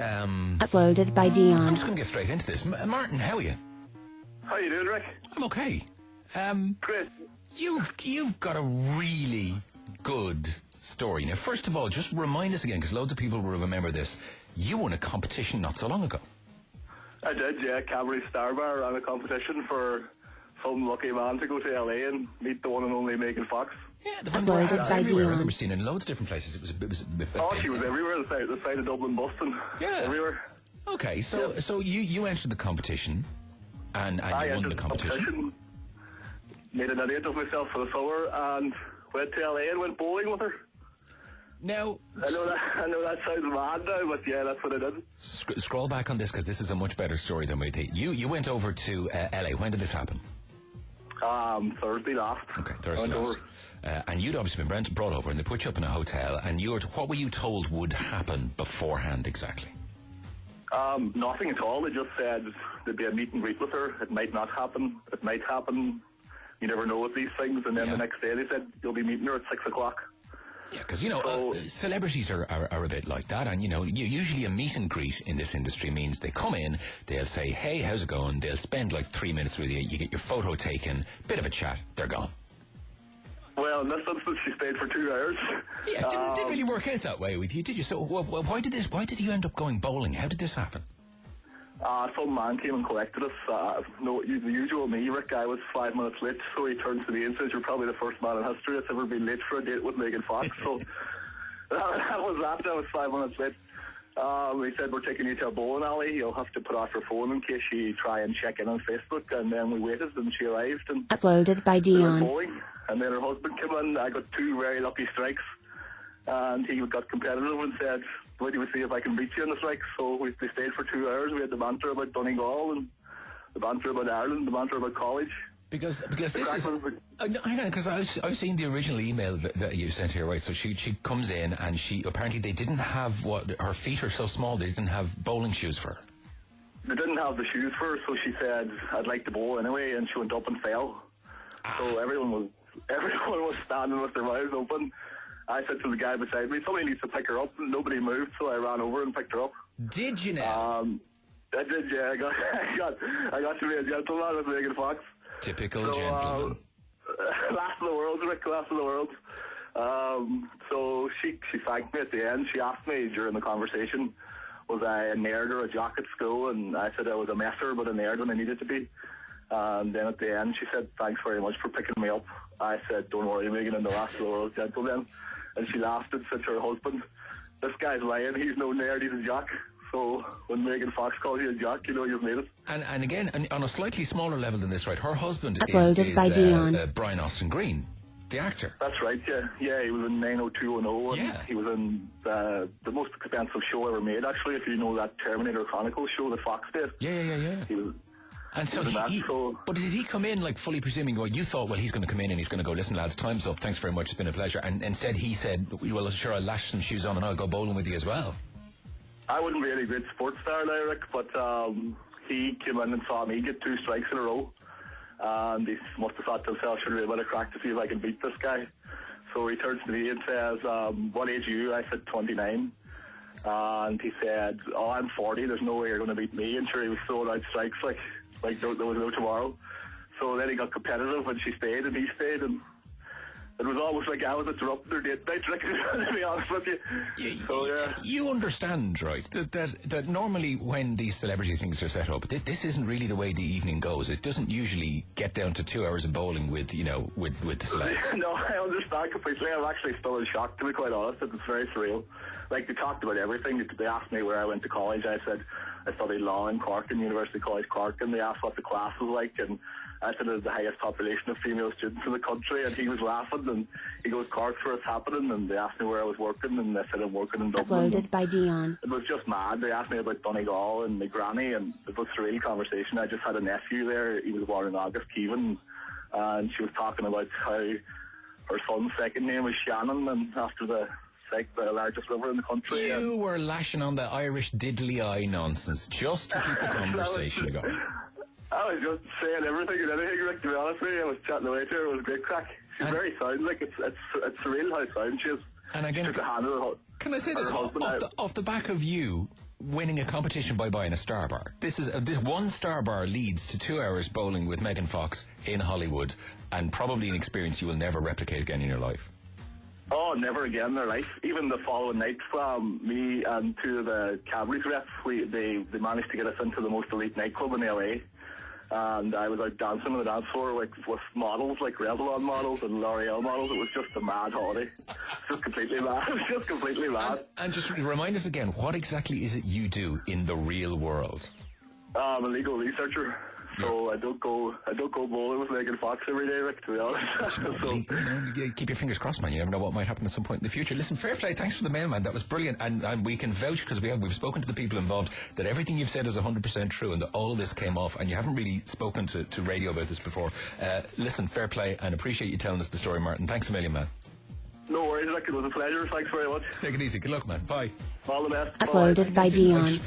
Uploaded by Dion. I'm just going to get straight into this. Martin, how are you? How you doing, Rick? I'm okay. Great. You've got a really good story. Now, first of all, just remind us again, because loads of people will remember this. You won a competition not so long ago. I did, yeah. Cabaret Star Bar ran a competition for some lucky man to go to LA and meet the one and only Megan Fox. Yeah, the Uploaded by everywhere. I Dion. remember seeing it in loads of different places. It was a bit. Oh, she was everywhere. The side of Dublin, Boston. Yeah. Everywhere. Okay, so you entered the competition, and I you won entered the competition. Made an idiot of myself for the summer and went to LA and went bowling with her. Now, I know that sounds mad now, but yeah, that's what I did. Scroll back on this, because this is a much better story than we think. You went over to LA. When did this happen? Thursday last. Okay, Thursday last. And you'd obviously been brought over, and they put you up in a hotel. And what were you told would happen beforehand exactly? Nothing at all. They just said there'd be a meet and greet with her. It might not happen. It might happen. You never know with these things. And then the next day they said you'll be meeting her at 6 o'clock. Yeah, because, celebrities are a bit like that. And, usually a meet and greet in this industry means they come in, they'll say, hey, how's it going? They'll spend like 3 minutes with you. You get your photo taken, bit of a chat, they're gone. Well, in this instance, she stayed for 2 hours. Yeah, it didn't really work out that way with you, did you? So why did you end up going bowling? How did this happen? Some man came and collected us. The usual me, Rick, I was 5 minutes late, so he turns to me and says, you're probably the first man in history that's ever been late for a date with Megan Fox. So that was that. I was 5 minutes late. He said, we're taking you to a bowling alley. You'll have to put off your phone in case you try and check in on Facebook. And then we waited, and she arrived. And Uploaded by we went Dion. bowling. And then her husband came in. I got 2 very lucky strikes. And he got competitive and said, wait till we see if I can beat you in the strikes. So we stayed for 2 hours. We had the banter about Donegal and the banter about Ireland, the banter about college. Because this is... hang on, because I've seen the original email that you sent here, right? So she comes in, and apparently they didn't have her feet are so small, they didn't have bowling shoes for her. They didn't have the shoes for her, so she said, I'd like to bowl anyway, and she went up and fell. So everyone was standing with their mouths open. I said to the guy beside me, somebody needs to pick her up, and nobody moved, so I ran over and picked her up. Did you now? I did, yeah. I got to be a gentleman with Megan Fox. Typical gentleman. Last of the world, Rick, last of the world. So she thanked me at the end. She asked me during the conversation, was I a nerd or a jock at school? And I said I was a messer, but a nerd when I needed to be. And then at the end, she said, thanks very much for picking me up. I said, don't worry, Megan, I'm the last of the world's gentleman. And she laughed and said to her husband, this guy's lying, he's no nerd, he's a jock. So when Megan Fox calls you a jock, you know you've made it. And again, on a slightly smaller level than this, right, her husband Uploaded by Dion. Brian Austin Green, the actor. That's right, yeah. Yeah, he was in 90210, and he was in the most expensive show ever made, actually, if you know that Terminator Chronicles show that Fox did. Yeah. He was... And so but did he come in like fully presuming, you thought, well, he's going to come in and he's going to go, listen, lads, time's up, thanks very much, it's been a pleasure. And instead he said, well, sure, I'll lash some shoes on and I'll go bowling with you as well. I wouldn't be any great sports star now, Rick, but he came in and saw me get 2 strikes in a row. And he must have thought to himself, should be a bit of crack to see if I can beat this guy. So he turns to me and says, what age are you? I said 29. And he said, oh, I'm 40, there's no way you're going to beat me. And sure, he was throwing out strikes like there was no tomorrow. So then he got competitive and she stayed and he stayed, and it was almost like I was interrupting their date night, to be honest with you. So yeah. You understand, right, that normally when these celebrity things are set up, this isn't really the way the evening goes. It doesn't usually get down to 2 hours of bowling with the celebs. No, I understand completely. I'm actually still in shock, to be quite honest. It's very surreal. Like, they talked about everything. They asked me where I went to college. I said I studied law in Cork, in University College Cork, and they asked what the class was like, and I said it was the highest population of female students in the country, and he was laughing, and he goes, Cork's where it's happening, and they asked me where I was working, and I said I'm working in Dublin. Uploaded by Dion. It was just mad. They asked me about Donegal and my granny, and it was a surreal conversation. I just had a nephew there. He was born in August, Kevin, and she was talking about how her son's second name was Shannon, and after the largest river in the country. You were lashing on the Irish diddly eye nonsense just to keep the conversation going. I was just saying everything and anything, Rick, to be honest with you. I was chatting away to her. It was a great crack. She's very sound. Like, it's surreal how sound she is. And again, she took a hand of her, can I say this? Off the back of you winning a competition by buying a Star Bar. This one Star Bar leads to 2 hours bowling with Megan Fox in Hollywood, and probably an experience you will never replicate again in your life. Oh, never again in their life. Even the following night, me and two of the Cadbury's reps, they managed to get us into the most elite nightclub in LA. And I was out dancing on the dance floor with models, like Revlon models and L'Oreal models. It was just a mad holiday. Just completely mad. Just completely mad. And just remind us again, what exactly is it you do in the real world? I'm a legal researcher. So I don't go bowling with Megan Fox every day, Rick, to be honest. You keep your fingers crossed, man. You never know what might happen at some point in the future. Listen, fair play. Thanks for the mail, man. That was brilliant. And we can vouch, because we've spoken to the people involved, that everything you've said is 100% true, and that all of this came off, and you haven't really spoken to radio about this before. Listen, fair play, and appreciate you telling us the story, Martin. Thanks a million, man. No worries, Rick. It was a pleasure. Thanks very much. Take it easy. Good luck, man. Bye. All the best. Uploaded by Dion.